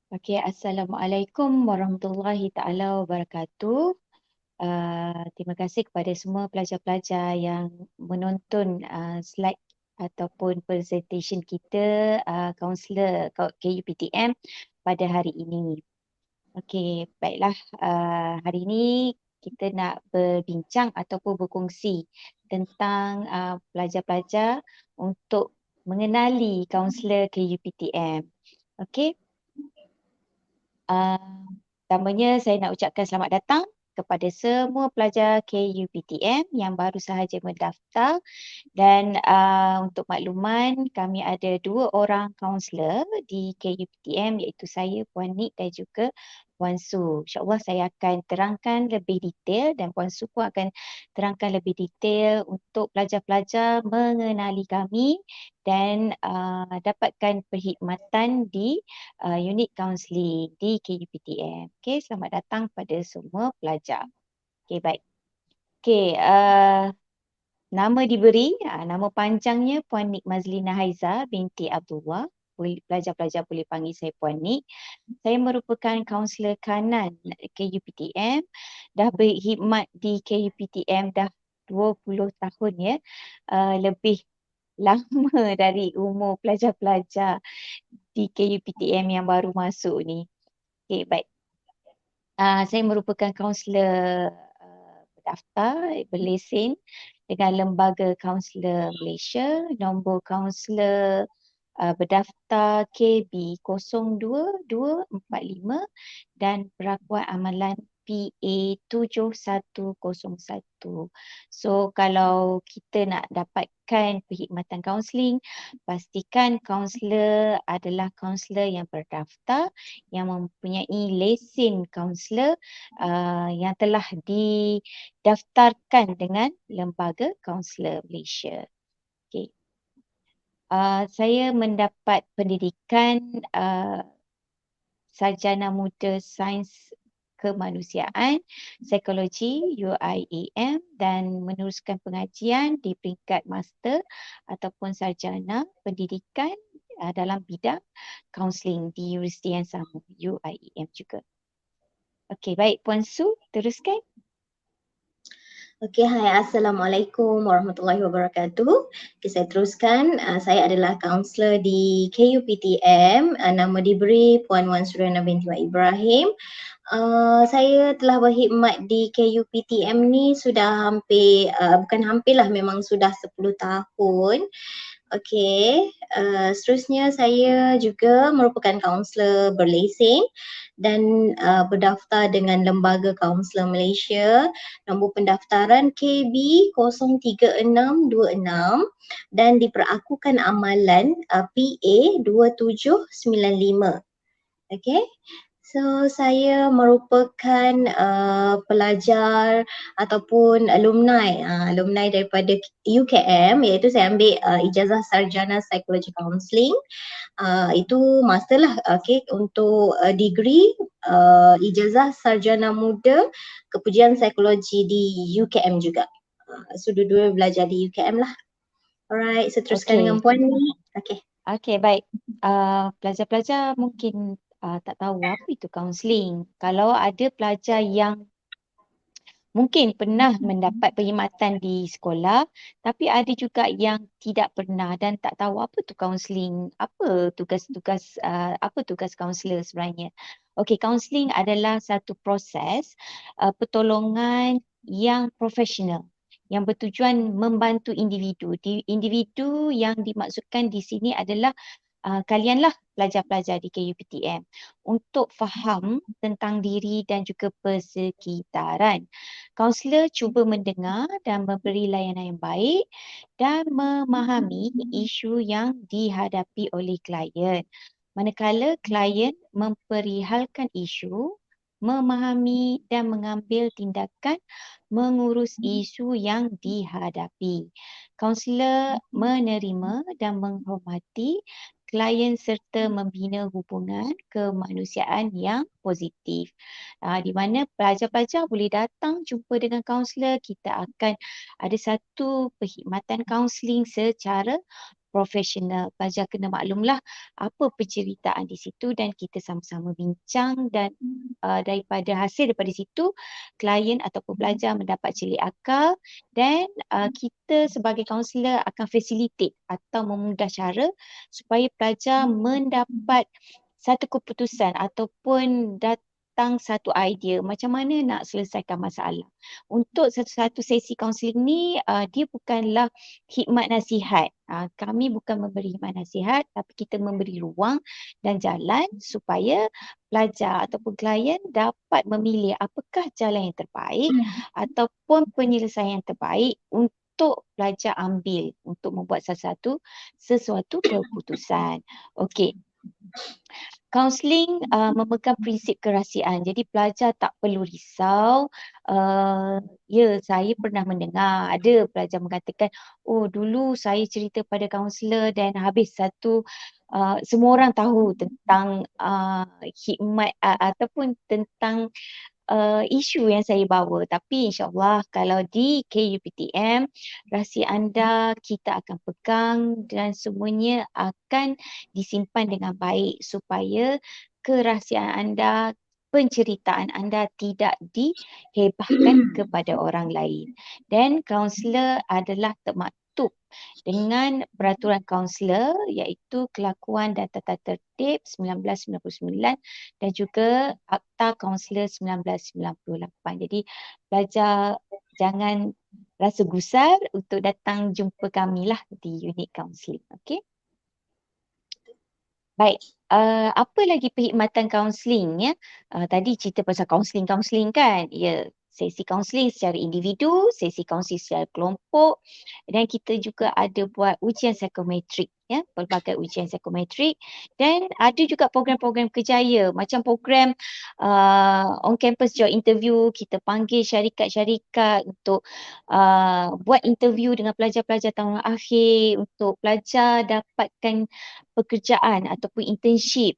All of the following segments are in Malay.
Okey, Assalamualaikum warahmatullahi taala wabarakatuh. Terima kasih kepada semua pelajar-pelajar yang menonton slide ataupun presentation kita kaunselor KUPTM pada hari ini. Okey, baiklah. Hari ini kita nak berbincang ataupun berkongsi tentang pelajar-pelajar untuk mengenali kaunselor KUPTM. Okey. Pertamanya saya nak ucapkan selamat datang kepada semua pelajar KUPTM yang baru sahaja mendaftar dan untuk makluman kami ada 2 orang kaunselor di KUPTM iaitu saya Puan Nik dan juga Puan Su. InsyaAllah saya akan terangkan lebih detail dan Puan Su pun akan terangkan lebih detail untuk pelajar-pelajar mengenali kami dan dapatkan perkhidmatan di unit kaunseling di KUPTM. Okey, selamat datang pada semua pelajar. Okey, baik. Okey, nama diberi, nama panjangnya Puan Nik Mazlina Haiza binti Abdullah. Pelajar-pelajar boleh panggil saya Puan Nik. Saya merupakan kaunselor kanan KUPTM. Dah berkhidmat di KUPTM dah 20 tahun ya. Lebih lama dari umur pelajar-pelajar di KUPTM yang baru masuk ni. Okey, baik. Saya merupakan kaunselor berdaftar, berlesen dengan Lembaga Kaunselor Malaysia. Nombor kaunselor berdaftar KB 02245 dan perakuan amalan PA 7101. So kalau kita nak dapatkan perkhidmatan kaunseling, pastikan kaunselor adalah kaunselor yang berdaftar, yang mempunyai lesen kaunselor yang telah didaftarkan dengan Lembaga Kaunselor Malaysia. Okay. Saya mendapat pendidikan sarjana muda sains kemanusiaan, psikologi UIAM dan meneruskan pengajian di peringkat master ataupun sarjana pendidikan dalam bidang kaunseling di universiti yang sama, UIAM juga. Okey, baik Puan Su, teruskan. Okey, hai, Assalamualaikum warahmatullahi wabarakatuh. Okay, saya teruskan. Saya adalah kaunselor di KUPTM. Nama diberi Puan Wan Suriana binti Wan Ibrahim. Saya telah berkhidmat di KUPTM ni sudah hampir, bukan hampir lah, memang sudah 10 tahun. Okey, seterusnya saya juga merupakan kaunselor berlesen dan berdaftar dengan Lembaga Kaunselor Malaysia. Nombor pendaftaran KB 03626 dan diperakukan amalan PA 2795. Okey. So saya merupakan pelajar ataupun alumni daripada UKM, iaitu saya ambil ijazah sarjana psikologi kaunseling. Itu master lah, okay, untuk degree ijazah sarjana muda kepujian psikologi di UKM juga. So dua-dua belajar di UKM lah. Alright, seteruskan dengan Puan ni. Okay. Okey, baik. Pelajar-pelajar mungkin tak tahu apa itu kaunseling. Kalau ada pelajar yang mungkin pernah mendapat perkhidmatan di sekolah, tapi ada juga yang tidak pernah dan tak tahu apa tu kaunseling, apa tugas kaunselor sebenarnya. Okey, kaunseling adalah satu proses pertolongan yang profesional yang bertujuan membantu individu. Individu yang dimaksudkan di sini adalah kalianlah pelajar-pelajar di KUPTM untuk faham tentang diri dan juga persekitaran. Kaunselor cuba mendengar dan memberi layanan yang baik dan memahami isu yang dihadapi oleh klien. Manakala klien memperihalkan isu, memahami dan mengambil tindakan mengurus isu yang dihadapi. Kaunselor menerima dan menghormati klien serta membina hubungan kemanusiaan yang positif. Di mana pelajar-pelajar boleh datang jumpa dengan kaunselor, kita akan ada satu perkhidmatan kaunseling secara profesional. Pelajar kena maklumlah apa penceritaan di situ dan kita sama-sama bincang dan daripada hasil daripada situ klien ataupun pelajar mendapat celik akal dan kita sebagai kaunselor akan facilitate atau memudah cara supaya pelajar mendapat satu keputusan ataupun datang satu idea macam mana nak selesaikan masalah. Untuk satu-satu sesi kaunseling ni dia bukanlah khidmat nasihat. Kami bukan memberi khidmat nasihat tapi kita memberi ruang dan jalan supaya pelajar ataupun klien dapat memilih apakah jalan yang terbaik ataupun penyelesaian yang terbaik untuk pelajar ambil untuk membuat sesuatu keputusan. Okey. Kaunseling memegang prinsip kerahsiaan. Jadi pelajar tak perlu risau. Ya, saya pernah mendengar ada pelajar mengatakan, oh dulu saya cerita pada kaunselor dan habis semua orang tahu tentang khidmat ataupun tentang isu yang saya bawa. Tapi insyaAllah kalau di KUPTM, rahsia anda kita akan pegang dan semuanya akan disimpan dengan baik supaya kerahsiaan anda, penceritaan anda tidak dihebahkan kepada orang lain. Dan kaunselor adalah termaktub dengan peraturan kaunselor iaitu Kelakuan dan Tata Tertib 1999 dan juga Akta Kaunselor 1998. Jadi pelajar jangan rasa gusar untuk datang jumpa kami lah di unit kaunseling. Okey. Baik, apa lagi perkhidmatan kaunseling ya? Tadi cerita pasal kaunseling kan? Ya, sesi kaunseling secara individu, sesi kaunseling secara kelompok dan kita juga ada buat ujian psikometrik ya, pelbagai ujian psikometrik dan ada juga program-program kerjaya macam program on campus job interview, kita panggil syarikat-syarikat untuk buat interview dengan pelajar-pelajar tahun akhir untuk pelajar dapatkan pekerjaan ataupun internship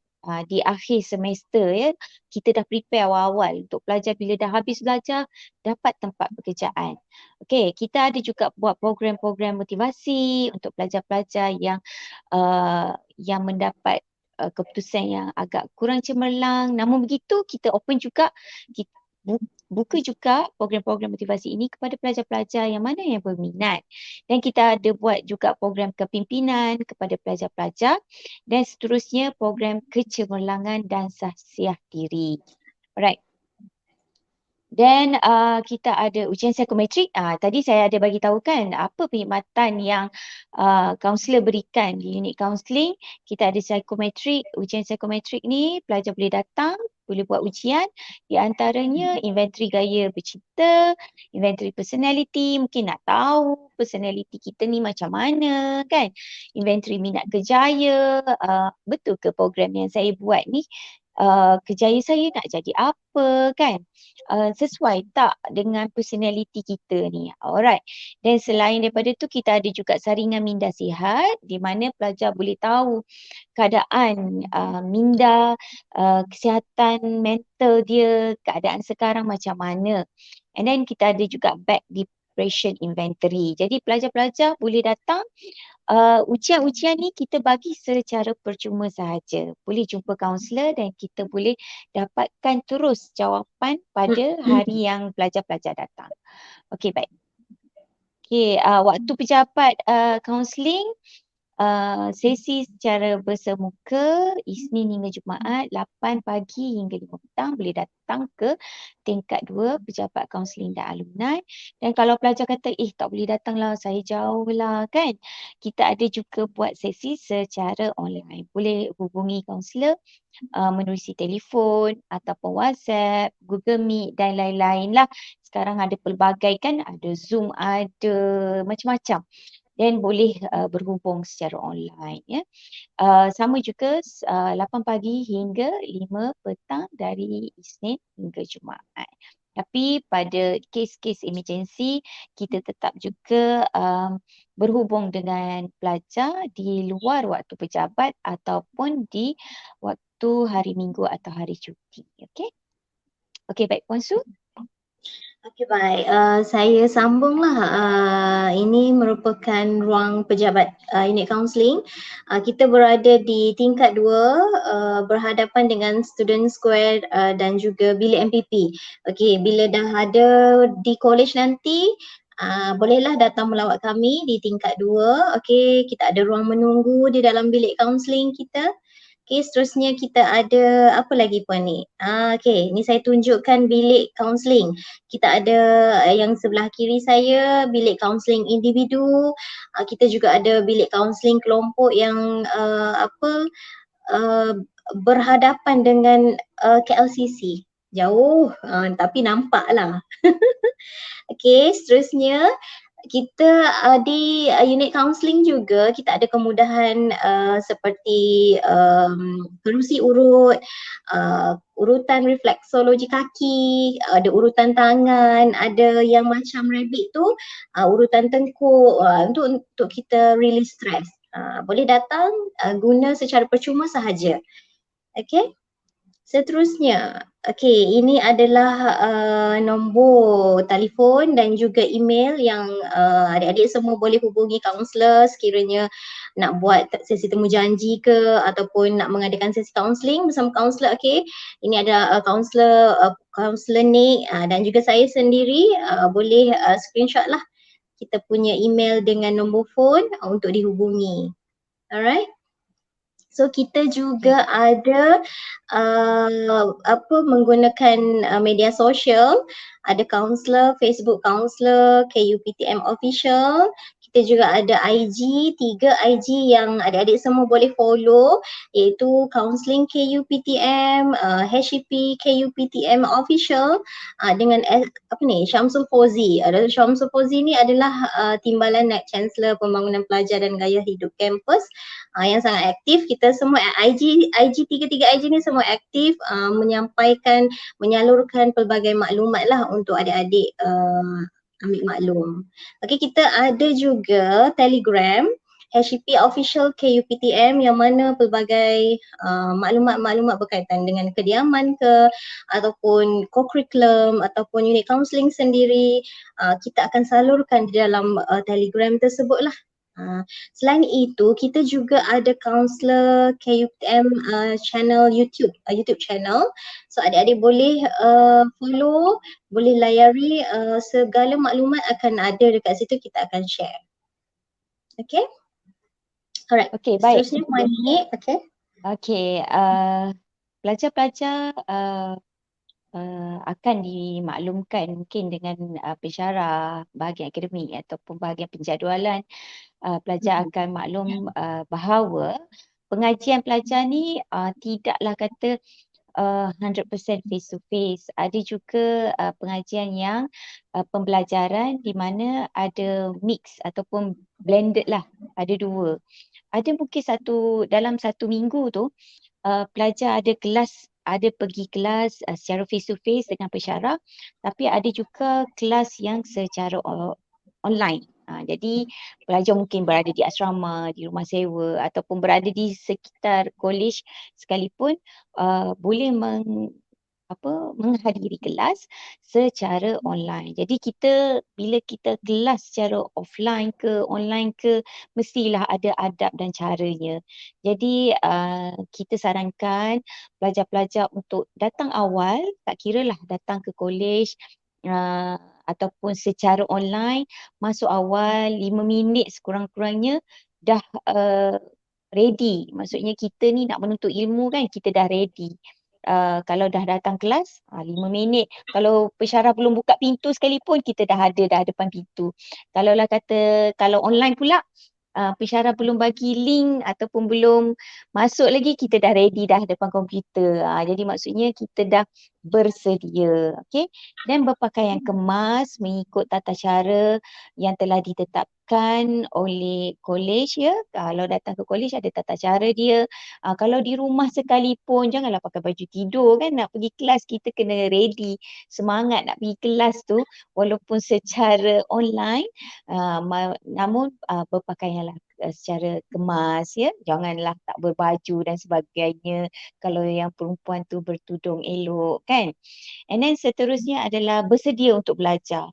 di akhir semester ya. Kita dah prepare awal-awal untuk pelajar bila dah habis belajar dapat tempat pekerjaan. Okey, kita ada juga buat program-program motivasi untuk pelajar-pelajar yang mendapat keputusan yang agak kurang cemerlang. Namun begitu kita open juga, kita buka juga program-program motivasi ini kepada pelajar-pelajar yang mana yang berminat. Dan kita ada buat juga program kepimpinan kepada pelajar-pelajar dan seterusnya program kecemerlangan dan sahsiah diri. Alright. Dan kita ada ujian psikometrik. Tadi saya ada bagi tahu kan apa perkhidmatan yang kaunselor berikan di unit kaunseling. Kita ada psikometrik. Ujian psikometrik ni pelajar boleh datang, boleh buat ujian. Di antaranya inventory gaya bercerita, inventory personality. Mungkin nak tahu personality kita ni macam mana kan. Inventory minat kerjaya. Betul ke program yang saya buat ni? Kerjaya saya nak jadi apa kan, sesuai tak dengan personality kita ni. Alright. Dan selain daripada tu kita ada juga saringan minda sihat di mana pelajar boleh tahu keadaan minda, kesihatan mental dia, keadaan sekarang macam mana. And then kita ada juga back depression inventory. Jadi pelajar-pelajar boleh datang. Ujian-ujian ni kita bagi secara percuma sahaja. Boleh jumpa kaunselor dan kita boleh dapatkan terus jawapan pada hari yang pelajar-pelajar datang. Okey, baik. Okey, waktu pejabat kaunseling, sesi secara bersemuka Isnin hingga Jumaat 8 pagi hingga 5 petang boleh datang ke tingkat 2 pejabat kaunseling dan alumni. Dan kalau pelajar kata tak boleh datang lah, saya jauh lah kan, kita ada juga buat sesi secara online. Boleh hubungi kaunselor menerusi telefon ataupun WhatsApp, Google Meet dan lain-lain lah. Sekarang ada pelbagai kan, ada Zoom, ada macam-macam dan boleh berhubung secara online ya. Sama juga 8 pagi hingga 5 petang dari Isnin hingga Jumaat. Tapi pada kes-kes emergency kita tetap juga berhubung dengan pelajar di luar waktu pejabat ataupun di waktu hari Minggu atau hari cuti. Okey. Okey, baik Puan Su. Okey, baik. Saya sambunglah. Ini merupakan ruang pejabat unit kaunseling. Kita berada di tingkat 2, berhadapan dengan Student Square dan juga bilik MPP. Okey, bila dah ada di college nanti, bolehlah datang melawat kami di tingkat 2. Okey, kita ada ruang menunggu di dalam bilik kaunseling kita. Okey, seterusnya kita ada apa lagi Puan ni? Okey, ni saya tunjukkan bilik kaunseling. Kita ada yang sebelah kiri saya bilik kaunseling individu. Kita juga ada bilik kaunseling kelompok yang uh, berhadapan dengan KLCC. Jauh tapi nampaklah. Okey, seterusnya kita di unit kaunseling juga kita ada kemudahan seperti kerusi urut, urutan refleksologi kaki, ada urutan tangan, ada yang macam rabbit tu urutan tengkuk untuk kita release stress. Boleh datang guna secara percuma sahaja. Okey. Seterusnya, okey, ini adalah nombor telefon dan juga email yang adik-adik semua boleh hubungi kaunselor sekiranya nak buat sesi temu janji ke ataupun nak mengadakan sesi kaunseling bersama kaunselor. Okey, ini ada kaunselor Nick dan juga saya sendiri boleh screenshot lah kita punya email dengan nombor phone untuk dihubungi. Alright. So kita juga ada menggunakan media sosial, ada kaunselor, Facebook kaunselor, KUPTM official. Kita juga ada IG, 3 IG yang adik-adik semua boleh follow, iaitu Counselling KUPTM, HEP KUPTM official dengan Syamsul Fauzi. Syamsul Fauzi ni adalah Timbalan Naib Chancellor Pembangunan Pelajar dan Gaya Hidup Kampus yang sangat aktif. Kita semua IG tiga-tiga IG ni semua aktif menyalurkan pelbagai maklumat lah untuk adik-adik ambil maklum. Okey, kita ada juga Telegram HEP Official KUPTM yang mana pelbagai maklumat-maklumat berkaitan dengan kediaman ke ataupun co-curriculum ataupun unit counselling sendiri kita akan salurkan di dalam Telegram tersebut lah. Selain itu kita juga ada kaunselor KUPTM channel YouTube channel. So adik-adik boleh follow, boleh layari segala maklumat akan ada dekat situ, kita akan share. Okay. Alright. Okey, baik. Seterusnya Puan Nik. Okay. Okey, pelajar-pelajar akan dimaklumkan mungkin dengan pensyarah bahagian akademik ataupun bahagian penjadualan. Pelajar akan maklum bahawa pengajian pelajar ni tidaklah kata 100% face to face. Ada juga pengajian yang pembelajaran di mana ada mix ataupun blended lah, ada dua. Ada mungkin dalam satu minggu tu pelajar ada pergi kelas secara face to face dengan pensyarah, tapi ada juga kelas yang secara online. Jadi pelajar mungkin berada di asrama, di rumah sewa ataupun berada di sekitar college sekalipun boleh menghadiri kelas secara online. Jadi bila kita kelas secara offline ke online ke, mestilah ada adab dan caranya. Jadi kita sarankan pelajar-pelajar untuk datang awal, tak kiralah datang ke college ataupun secara online, masuk awal 5 minit sekurang-kurangnya dah ready. Maksudnya kita ni nak menuntut ilmu kan, kita dah ready. Kalau dah datang kelas 5 minit, kalau pensyarah belum buka pintu sekalipun kita dah depan pintu. Kalau online pula pensyarah belum bagi link ataupun belum masuk lagi, kita dah ready dah depan komputer. Jadi maksudnya kita dah bersedia, okey. Dan berpakaian kemas mengikut tata cara yang telah ditetapkan oleh kolej ya. Kalau datang ke kolej ada tata cara dia. Kalau di rumah sekalipun janganlah pakai baju tidur kan, nak pergi kelas kita kena ready, semangat nak pergi kelas tu walaupun secara online namun berpakaianlah secara kemas ya. Janganlah tak berbaju dan sebagainya. Kalau yang perempuan tu bertudung elok kan. And then seterusnya adalah bersedia untuk belajar.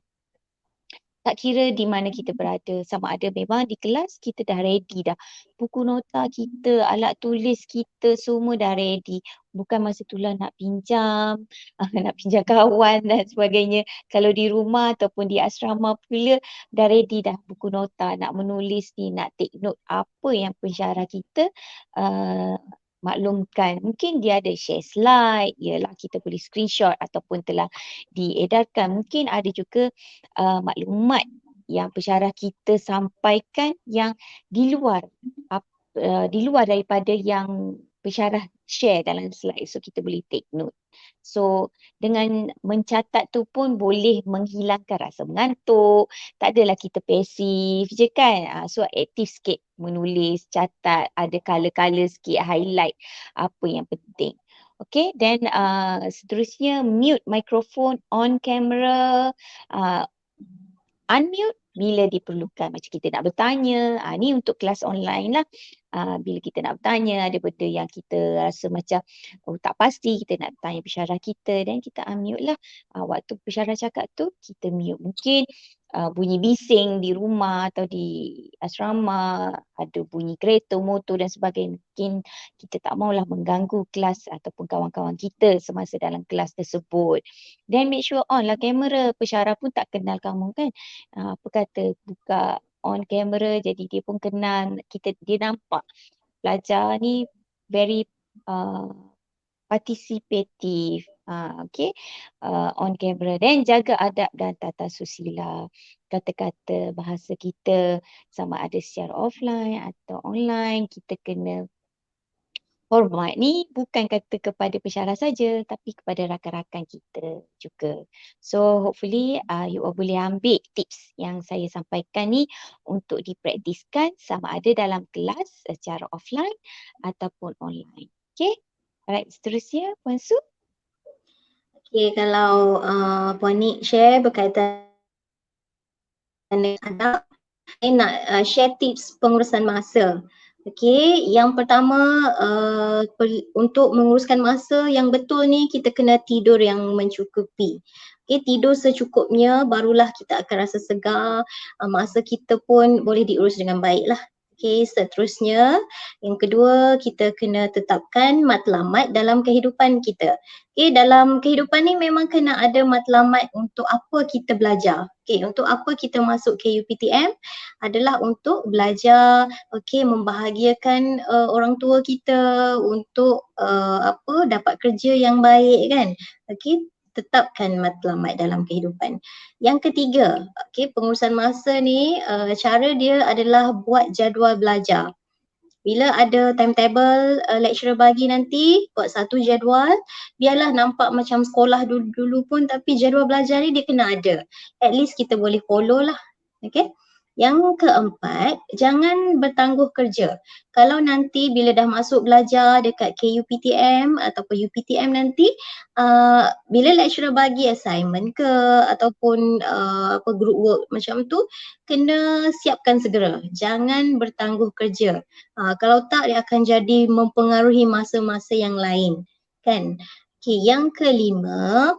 Tak kira di mana kita berada, sama ada memang di kelas kita dah ready dah. Buku nota kita, alat tulis kita semua dah ready. Bukan masa itulah nak pinjam, nak pinjam kawan dan sebagainya. Kalau di rumah ataupun di asrama pula dah ready dah buku nota, nak menulis ni, nak take note apa yang pensyarah kita maklumkan. Mungkin dia ada share slide, ialah kita boleh screenshot ataupun telah diedarkan. Mungkin ada juga maklumat yang pensyarah kita sampaikan yang di luar di luar daripada yang pensyarah share dalam slide. So kita boleh take note. So dengan mencatat tu pun boleh menghilangkan rasa mengantuk. Tak adalah kita pasif je kan. So aktif sikit menulis, catat, ada color-color sikit, highlight apa yang penting. Okay, then seterusnya mute microphone, on camera, unmute bila diperlukan. Macam kita nak bertanya, ni untuk kelas online lah. Bila kita nak bertanya, ada benda yang kita rasa macam tak pasti, kita nak tanya pensyarah kita dan kita unmute lah. Waktu pensyarah cakap tu, kita mute. Mungkin bunyi bising di rumah atau di asrama, ada bunyi kereta, motor dan sebagainya. Mungkin kita tak maulah mengganggu kelas ataupun kawan-kawan kita semasa dalam kelas tersebut. Then make sure on lah kamera, pensyarah pun tak kenal kamu kan. Apa kata buka on camera jadi dia pun kenal kita, dia nampak pelajar ni very participative. Okay, on camera. Dan jaga adab dan tata susila. Kata-kata bahasa kita sama ada secara offline atau online, kita kena hormat. Ni bukan kata kepada pensyarah saja, tapi kepada rakan-rakan kita juga. So hopefully you all boleh ambil tips yang saya sampaikan ni untuk dipraktiskan sama ada dalam kelas secara offline ataupun online. Okay, alright, seterusnya Puan Su. Okay, kalau Puan Nik share berkaitan dengan adab, saya nak share tips pengurusan masa. Okay, yang pertama untuk menguruskan masa yang betul ni kita kena tidur yang mencukupi. Okay, tidur secukupnya barulah kita akan rasa segar, masa kita pun boleh diurus dengan baik lah. Okay, seterusnya yang kedua kita kena tetapkan matlamat dalam kehidupan kita. Okay, dalam kehidupan ni memang kena ada matlamat untuk apa kita belajar. Okay, untuk apa kita masuk KUPTM adalah untuk belajar, okay, membahagiakan orang tua kita, untuk dapat kerja yang baik kan. Okay, tetapkan matlamat dalam kehidupan. Yang ketiga, okay, pengurusan masa ni cara dia adalah buat jadual belajar. Bila ada timetable lecturer bagi nanti, buat satu jadual, biarlah nampak macam sekolah dulu pun, tapi jadual belajar ni dia kena ada. At least kita boleh follow lah. Okay. Yang keempat, jangan bertangguh kerja. Kalau nanti bila dah masuk belajar dekat KUPTM ataupun UPTM nanti, bila lecturer bagi assignment ke ataupun group work macam tu, kena siapkan segera. Jangan bertangguh kerja. Kalau tak, dia akan jadi mempengaruhi masa-masa yang lain. Kan? Okay, yang kelima,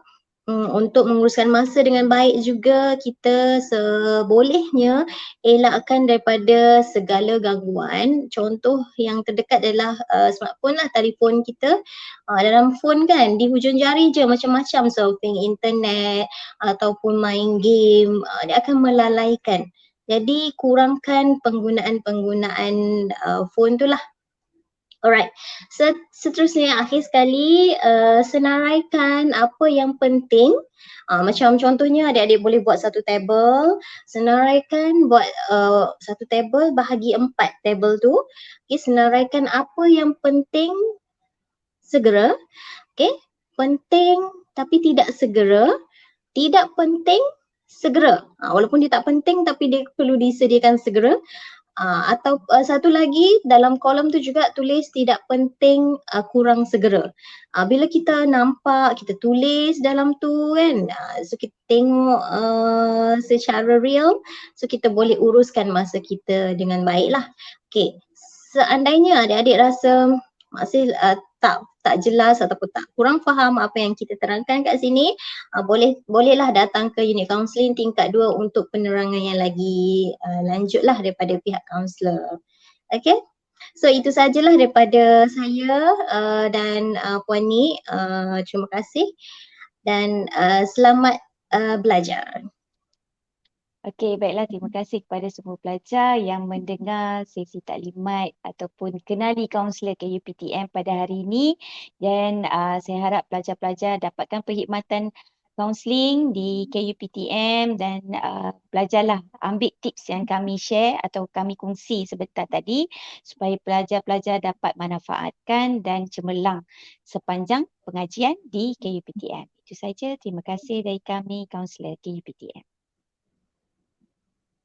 untuk menguruskan masa dengan baik juga, kita sebolehnya elakkan daripada segala gangguan. Contoh yang terdekat adalah smartphone lah, telefon kita. Dalam phone kan, di hujung jari je macam-macam surfing internet ataupun main game, dia akan melalaikan. Jadi kurangkan penggunaan phone tu lah. Alright, seterusnya akhir sekali senaraikan apa yang penting. Macam contohnya adik-adik boleh buat satu table, senaraikan buat satu table bahagi 4 table tu. Okay, senaraikan apa yang penting segera, okay, penting tapi tidak segera, tidak penting segera. Walaupun dia tak penting tapi dia perlu disediakan segera. Atau satu lagi dalam kolom tu juga tulis tidak penting, kurang segera. Bila kita nampak, kita tulis dalam tu kan, so kita tengok secara real, so kita boleh uruskan masa kita dengan baik lah. Okay, seandainya adik-adik rasa masih tak jelas ataupun tak kurang faham apa yang kita terangkan kat sini, bolehlah datang ke unit kaunseling tingkat 2 untuk penerangan yang lagi lanjut lah daripada pihak kaunselor. Okay, so itu sajalah daripada saya dan Puan Ni. Terima kasih dan selamat belajar. Okey, baiklah. Terima kasih kepada semua pelajar yang mendengar sesi taklimat ataupun kenali kaunselor KUPTM pada hari ini. Dan saya harap pelajar-pelajar dapatkan perkhidmatan kaunseling di KUPTM dan belajarlah, ambil tips yang kami share atau kami kongsi sebentar tadi supaya pelajar-pelajar dapat manfaatkan dan cemerlang sepanjang pengajian di KUPTM. Itu saja. Terima kasih dari kami, kaunselor KUPTM.